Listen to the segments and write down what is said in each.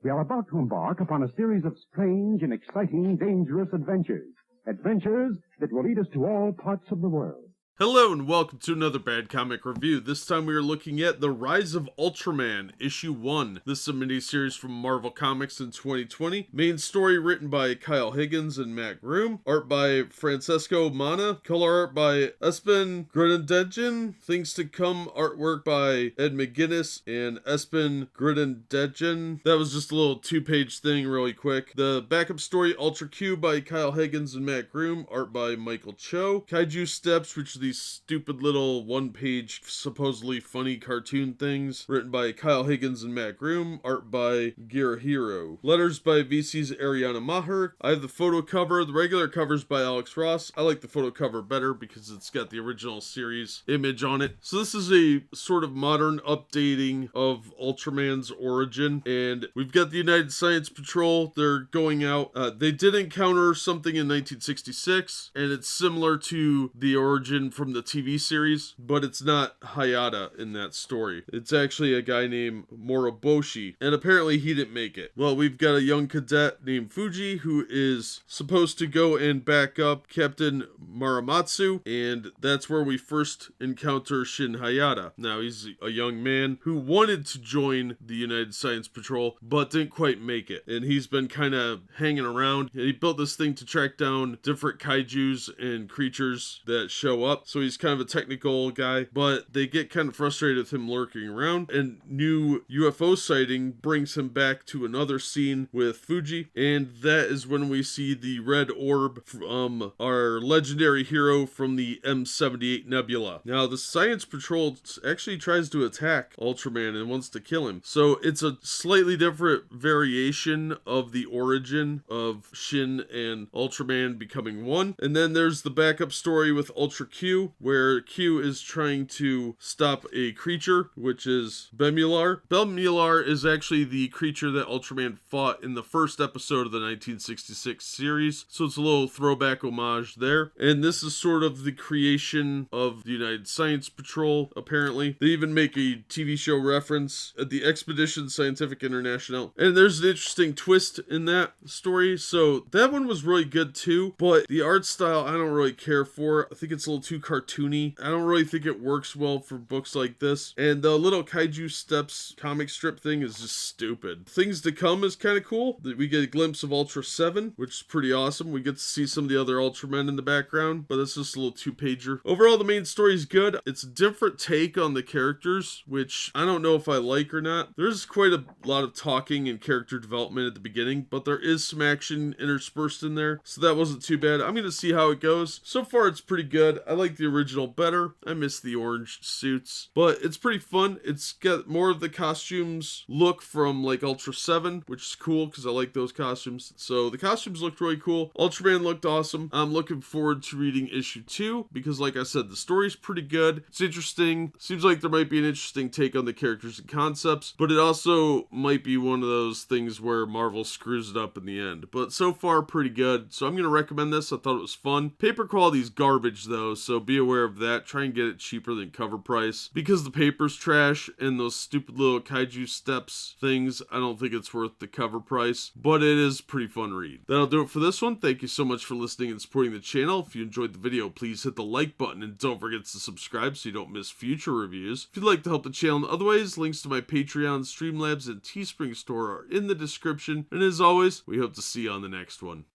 We are about to embark upon a series of strange and exciting, dangerous adventures. Adventures that will lead us to all parts of the world. Hello and welcome to another Bad Comic Review. This time we are looking at The Rise of Ultraman, Issue 1. This is a miniseries from Marvel Comics in 2020. Main story written by Kyle Higgins and Matt Groom. Art by Francesco Mana. Color art by Espen Grudendegen. Things to Come artwork by Ed McGuinness and Espen Grudendegen. That was just a little two-page thing really quick. The backup story Ultra Q by Kyle Higgins and Matt Groom. Art by Michael Cho. Kaiju Steps, which is these stupid little one-page, supposedly funny cartoon things, written by Kyle Higgins and Matt Groom, art by Girahiro. Letters by VC's Ariana Maher. I have the photo cover. The regular cover's by Alex Ross. I like the photo cover better because it's got the original series image on it. So this is a sort of modern updating of Ultraman's origin, and we've got the United Science Patrol. They're going out. They did encounter something in 1966, and it's similar to the origin from the TV series, but it's not Hayata in that story. It's actually a guy named Moroboshi, and apparently he didn't make it. Well, we've got a young cadet named Fuji who is supposed to go and back up Captain Maramatsu, and that's where we first encounter Shin Hayata. Now, he's a young man who wanted to join the United Science Patrol, but didn't quite make it, and he's been kind of hanging around. And he built this thing to track down different kaijus and creatures that show up. So he's kind of a technical guy, but they get kind of frustrated with him lurking around, and new UFO sighting brings him back to another scene with Fuji, and that is when we see the red orb from our legendary hero from the M78 Nebula. Now, the Science Patrol actually tries to attack Ultraman and wants to kill him. So it's a slightly different variation of the origin of Shin and Ultraman becoming one. And then there's the backup story with Ultra Q, where Q is trying to stop a creature, which is Bemular. Bemular is actually the creature that Ultraman fought in the first episode of the 1966 series, so it's a little throwback homage there. And this is sort of the creation of the United Science Patrol, apparently. They even make a TV show reference at the Expedition Scientific International. And there's an interesting twist in that story, so that one was really good too, but the art style I don't really care for. I think it's a little too cartoony. I don't really think it works well for books like this. And the little Kaiju Steps comic strip thing is just stupid. Things to Come is kind of cool. We get a glimpse of Ultra 7, which is pretty awesome. We get to see some of the other Ultramen in the background, but it's just a little two-pager. Overall, the main story is good. It's a different take on the characters, which I don't know if I like or not. There's quite a lot of talking and character development at the beginning, but there is some action interspersed in there, so that wasn't too bad. I'm going to see how it goes. So far, it's pretty good. I like the original better. I miss the orange suits, but it's pretty fun. It's got more of the costumes look from like Ultra 7, which is cool because I like those costumes. So the costumes looked really cool. Ultraman looked awesome. I'm looking forward to reading issue 2 because, like I said, the story's pretty good. It's interesting. Seems like there might be an interesting take on the characters and concepts, but it also might be one of those things where Marvel screws it up in the end. But so far, pretty good. So I'm going to recommend this. I thought it was fun. Paper quality is garbage though, so be aware of that. Try and get it cheaper than cover price because the paper's trash and those stupid little Kaiju Steps things. I don't think it's worth the cover price, but it is a pretty fun read. That'll do it for this one. Thank you so much for listening and supporting the channel. If you enjoyed the video, please hit the like button and don't forget to subscribe so you don't miss future reviews. If you'd like to help the channel in other ways, links to my Patreon, Streamlabs, and Teespring store are in the description. And as always, we hope to see you on the next one.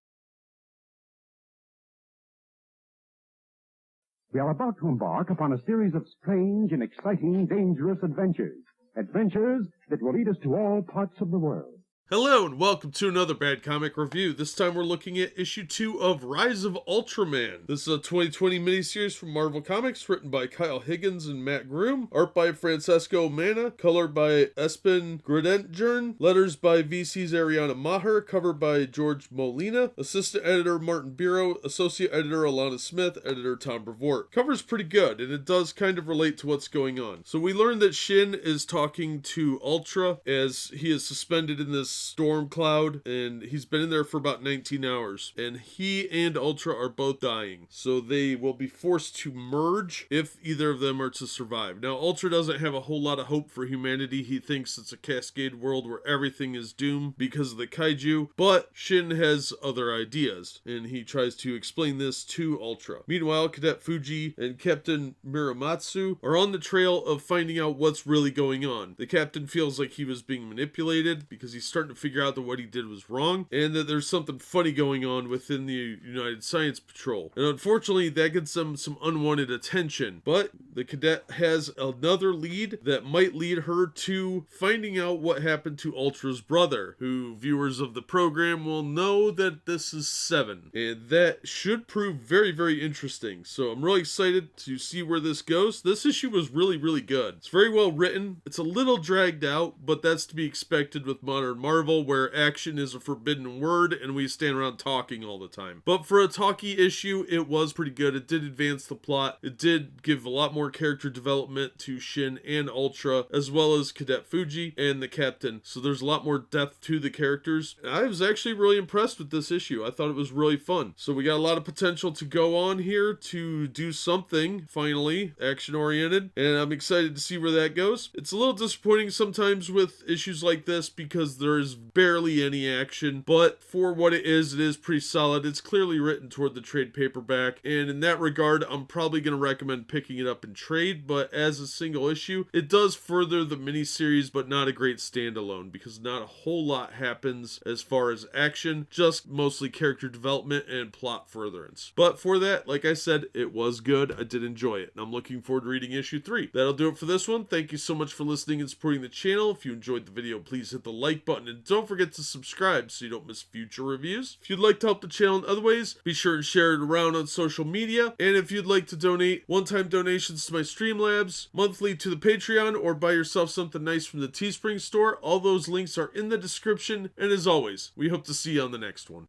We are about to embark upon a series of strange and exciting, dangerous adventures. Adventures that will lead us to all parts of the world. Hello and welcome to another Bad Comic Review. This time we're looking at issue 2 of Rise of Ultraman. This is a 2020 miniseries from Marvel Comics written by Kyle Higgins and Matt Groom. Art by Francesco Mana. Colored by Espen Grudendegen. Letters by VC's Ariana Maher. Cover by George Molina. Assistant editor Martin Biro. Associate editor Alana Smith. Editor Tom Brevoort. Cover's pretty good and it does kind of relate to what's going on. So we learn that Shin is talking to Ultra as he is suspended in this storm cloud, and he's been in there for about 19 hours, and he and Ultra are both dying, so they will be forced to merge if either of them are to survive. Now, Ultra doesn't have a whole lot of hope for humanity. He thinks it's a Cascade world where everything is doomed because of the kaiju, but Shin has other ideas, and he tries to explain this to Ultra. Meanwhile, Cadet Fuji and Captain Muramatsu are on the trail of finding out what's really going on. The captain feels like he was being manipulated because he's starting to figure out that what he did was wrong, and that there's something funny going on within the United Science Patrol. And unfortunately, that gets them some unwanted attention, but the cadet has another lead that might lead her to finding out what happened to Ultra's brother, who viewers of the program will know that this is 7, and that should prove very, very interesting. So I'm really excited to see where this goes. This issue was really, really good. It's very well written. It's a little dragged out, but that's to be expected with modern Marvel, where action is a forbidden word and we stand around talking all the time. But for a talky issue, it was pretty good. It did advance the plot. It did give a lot more character development to Shin and Ultra, as well as Cadet Fuji and the captain. So there's a lot more depth to the characters. I was actually really impressed with this issue. I thought it was really fun. So we got a lot of potential to go on here to do something, finally, action-oriented, and I'm excited to see where that goes. It's a little disappointing sometimes with issues like this because there's barely any action, but for what it is pretty solid. It's clearly written toward the trade paperback, and in that regard, I'm probably going to recommend picking it up in trade, but as a single issue, it does further the miniseries, but not a great standalone, because not a whole lot happens as far as action, just mostly character development and plot furtherance. But for that, like I said, it was good. I did enjoy it, and I'm looking forward to reading issue 3. That'll do it for this one. Thank you so much for listening and supporting the channel. If you enjoyed the video, please hit the like button, and don't forget to subscribe so you don't miss future reviews. If you'd like to help the channel in other ways, be sure and share it around on social media, and if you'd like to donate one-time donations to my Streamlabs, monthly to the Patreon, or buy yourself something nice from the Teespring store, all those links are in the description, and as always, we hope to see you on the next one.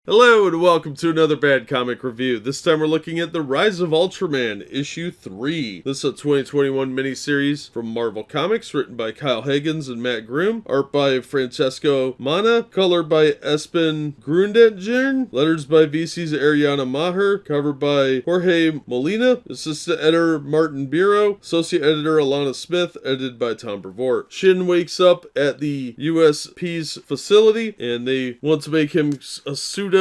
Hello and welcome to another Bad Comic Review. This time we're looking at the Rise of Ultraman, issue 3. This is a 2021 miniseries from Marvel Comics, written by Kyle Higgins and Matt Groom, art by Francesco Manna, color by Espen Grundetjern, letters by VC's Ariana Maher, cover by Jorge Molina, assistant editor Martin Biro, associate editor Alana Smith, edited by Tom Brevoort. Shin wakes up at the USP's facility, and they want to make him a pseudo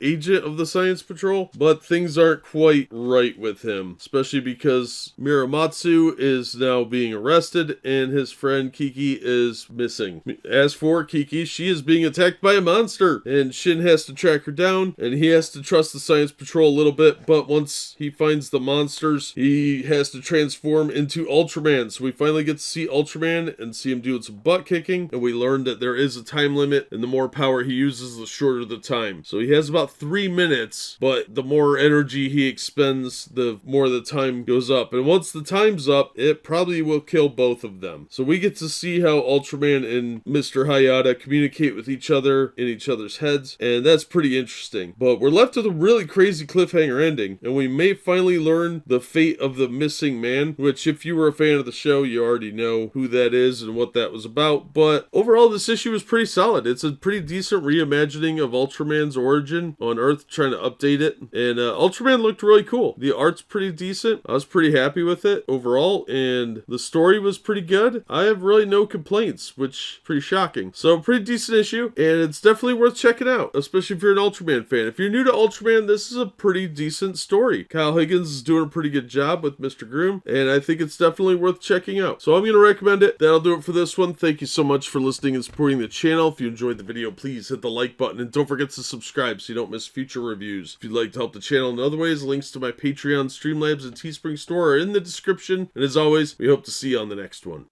agent of the Science Patrol, but things aren't quite right with him, especially because Muramatsu is now being arrested and his friend Kiki is missing. As for Kiki, she is being attacked by a monster, and Shin has to track her down, and he has to trust the Science Patrol a little bit, but once he finds the monsters, he has to transform into Ultraman. So we finally get to see Ultraman and see him doing some butt kicking, and we learn that there is a time limit, and the more power he uses, the shorter the time. So he has about 3 minutes, but the more energy he expends, the more the time goes up. And once the time's up, it probably will kill both of them. So we get to see how Ultraman and Mr. Hayata communicate with each other in each other's heads, and that's pretty interesting. But we're left with a really crazy cliffhanger ending, and we may finally learn the fate of the missing man, which if you were a fan of the show, you already know who that is and what that was about. But overall, this issue is pretty solid. It's a pretty decent reimagining of Ultraman's origin on Earth, trying to update it, and Ultraman looked really cool. The art's pretty decent. I was pretty happy with it overall, and the story was pretty good. I have really no complaints, which is pretty shocking. So pretty decent issue, and it's definitely worth checking out, especially if you're an Ultraman fan. If you're new to Ultraman, this is a pretty decent story. Kyle Higgins is doing a pretty good job with Mr. Groom, and I think it's definitely worth checking out. So I'm going to recommend it. That'll do it for this one. Thank you so much for listening and supporting the channel. If you enjoyed the video, please hit the like button, and don't forget to subscribe so you don't miss future reviews. If you'd like to help the channel in other ways, links to my Patreon, Streamlabs, and Teespring store are in the description. And as always, we hope to see you on the next one.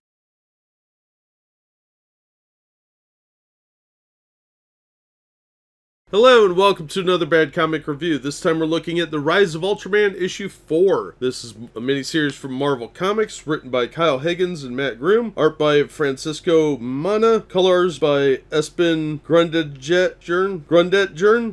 Hello and welcome to another Bad Comic Review. This time we're looking at the Rise of Ultraman issue 4. This is a miniseries from Marvel Comics, written by Kyle Higgins and Matt Groom, art by Francisco Mana, colors by Espen Grundetjern,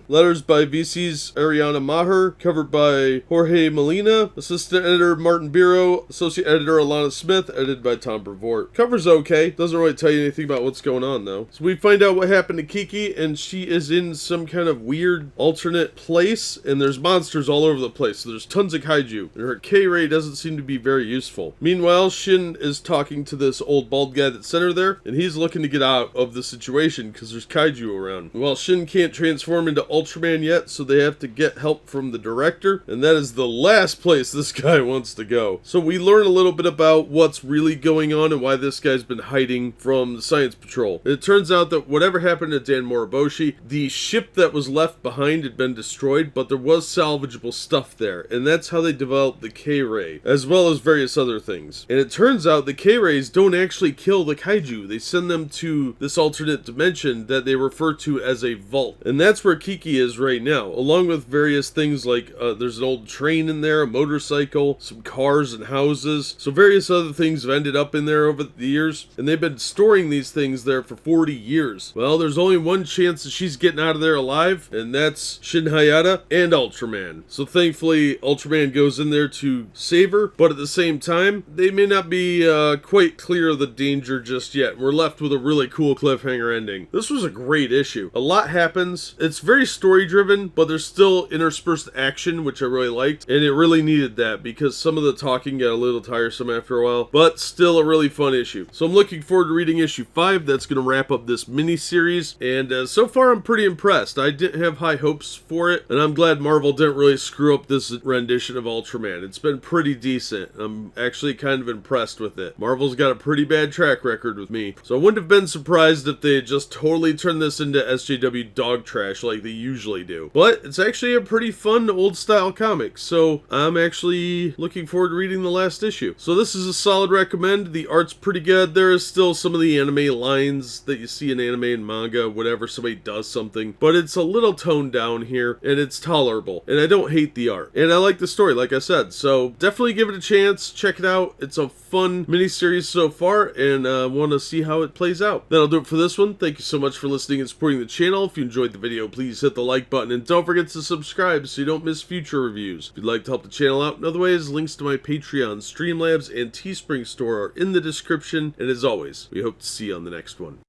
letters by VC's Ariana Maher, covered by Jorge Molina, assistant editor Martin Biro, associate editor Alana Smith, edited by Tom Brevoort. Cover's okay, doesn't really tell you anything about what's going on though. So we find out what happened to Kiki, and she is in some kind of weird alternate place, and there's monsters all over the place. So there's tons of kaiju, and her K-ray doesn't seem to be very useful. Meanwhile, Shin is talking to this old bald guy that sent her there, and he's looking to get out of the situation because there's kaiju around. Well, Shin can't transform into Ultraman yet, so they have to get help from the director, and that is the last place this guy wants to go. So we learn a little bit about what's really going on and why this guy's been hiding from the Science Patrol. It turns out that whatever happened to Dan Moriboshi, the ship that was left behind had been destroyed, but there was salvageable stuff there, and that's how they developed the K-ray, as well as various other things. And it turns out the K-rays don't actually kill the kaiju. They send them to this alternate dimension that they refer to as a vault, and that's where Kiki is right now, along with various things like there's an old train in there, a motorcycle, some cars and houses. So various other things have ended up in there over the years, and they've been storing these things there for 40 years. Well, there's only one chance that she's getting out of there alive, and that's Shin Hayata and Ultraman. So thankfully, Ultraman goes in there to save her, but at the same time, they may not be quite clear of the danger just yet. We're left with a really cool cliffhanger ending. This was a great issue. A lot happens. It's very story-driven, but there's still interspersed action, which I really liked, and it really needed that because some of the talking got a little tiresome after a while, but still a really fun issue. So I'm looking forward to reading issue 5. That's going to wrap up this mini-series, and so far I'm pretty impressed. I didn't have high hopes for it, and I'm glad Marvel didn't really screw up this rendition of Ultraman. It's been pretty decent. I'm actually kind of impressed with it. Marvel's got a pretty bad track record with me, so I wouldn't have been surprised if they had just totally turned this into SJW dog trash like they usually do. But it's actually a pretty fun old style comic, so I'm actually looking forward to reading the last issue. So this is a solid recommend. The art's pretty good. There is still some of the anime lines that you see in anime and manga, whenever somebody does something, but it's a little toned down here, and it's tolerable, and I don't hate the art, and I like the story, like I said, so definitely give it a chance. Check it out. It's a fun miniseries so far, and I want to see how it plays out. That'll do it for this one. Thank you so much for listening and supporting the channel. If you enjoyed the video, please hit the like button, and don't forget to subscribe so you don't miss future reviews. If you'd like to help the channel out in other ways, links to my Patreon, Streamlabs, and Teespring store are in the description, and as always, we hope to see you on the next one.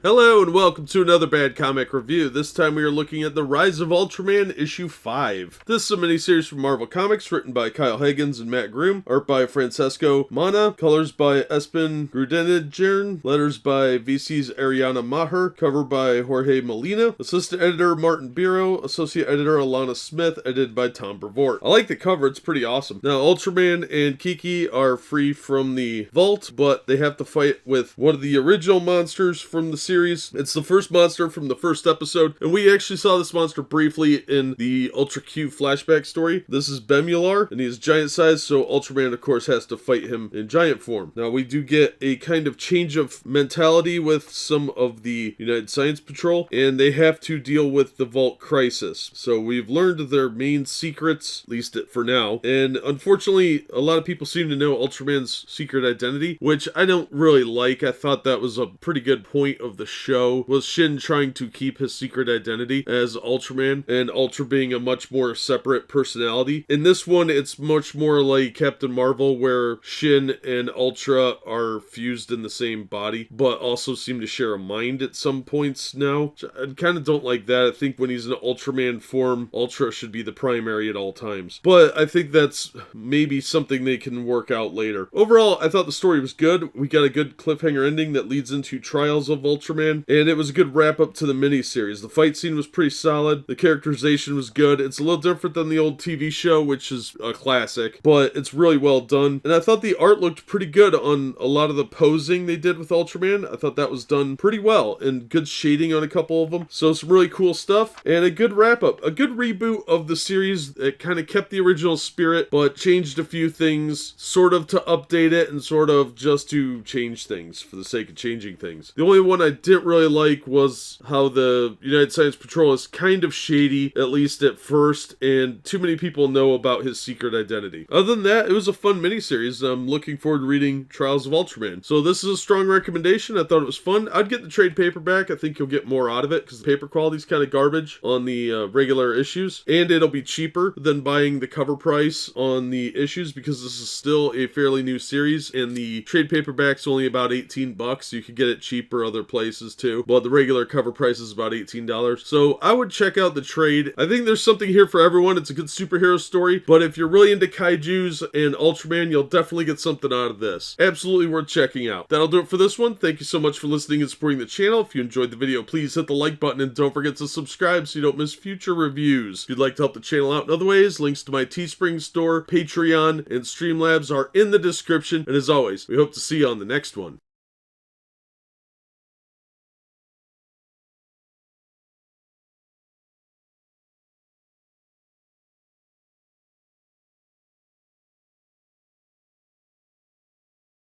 Hello and welcome to another Bad Comic Review. This time we are looking at the Rise of Ultraman issue 5. This is a miniseries from Marvel Comics written by Kyle Higgins and Matt Groom, art by Francisco Mana, colors by Espen Grundetjern, letters by VC's Ariana Maher, cover by Jorge Molina, assistant editor Martin Biro, associate editor Alana Smith, edited by Tom Brevoort. I like the cover, it's pretty awesome. Now Ultraman and Kiki are free from the vault, but they have to fight with one of the original monsters from the series. It's the first monster from the first episode, and we actually saw this monster briefly in the Ultra Q flashback story. This is Bemular, and he is giant size, so Ultraman of course has to fight him in giant form. Now we do get a kind of change of mentality with some of the United Science Patrol, and they have to deal with the Vault Crisis. So we've learned their main secrets, at least for now, and unfortunately a lot of people seem to know Ultraman's secret identity, which I don't really like. I thought that was a pretty good point of the show, was Shin trying to keep his secret identity as Ultraman, and Ultra being a much more separate personality. In this one, it's much more like Captain Marvel, where Shin and Ultra are fused in the same body, but also seem to share a mind at some points now. I kind of don't like that. I think when he's in Ultraman form, Ultra should be the primary at all times. But I think that's maybe something they can work out later. Overall, I thought the story was good. We got a good cliffhanger ending that leads into Trials of Ultraman, Ultraman, and it was a good wrap up to the miniseries. The fight scene was pretty solid, the characterization was good. It's a little different than the old TV show, which is a classic, but it's really well done. And I thought the art looked pretty good on a lot of the posing they did with Ultraman. I thought that was done pretty well, and good shading on a couple of them. So some really cool stuff, and a good wrap up, a good reboot of the series. It kind of kept the original spirit, but changed a few things, sort of to update it, and sort of just to change things for the sake of changing things. The only one I didn't really like was how the United Science Patrol is kind of shady, at least at first, and too many people know about his secret identity. Other than that, it was a fun miniseries. I'm looking forward to reading Trials of Ultraman. So this is a strong recommendation. I thought it was fun. I'd get the trade paperback. I think you'll get more out of it because the paper quality is kind of garbage on the regular issues, and it'll be cheaper than buying the cover price on the issues because this is still a fairly new series, and the trade paperback's only about $18. You could get it cheaper other places too, but the regular cover price is about $18. So I would check out the trade. I think there's something here for everyone. It's a good superhero story, but if you're really into kaijus and Ultraman, you'll definitely get something out of this. Absolutely worth checking out. That'll do it for this one. Thank you so much for listening and supporting the channel. If you enjoyed the video, please hit the like button and don't forget to subscribe so you don't miss future reviews. If you'd like to help the channel out in other ways, links to my Teespring store, Patreon, and Streamlabs are in the description. And as always, we hope to see you on the next one.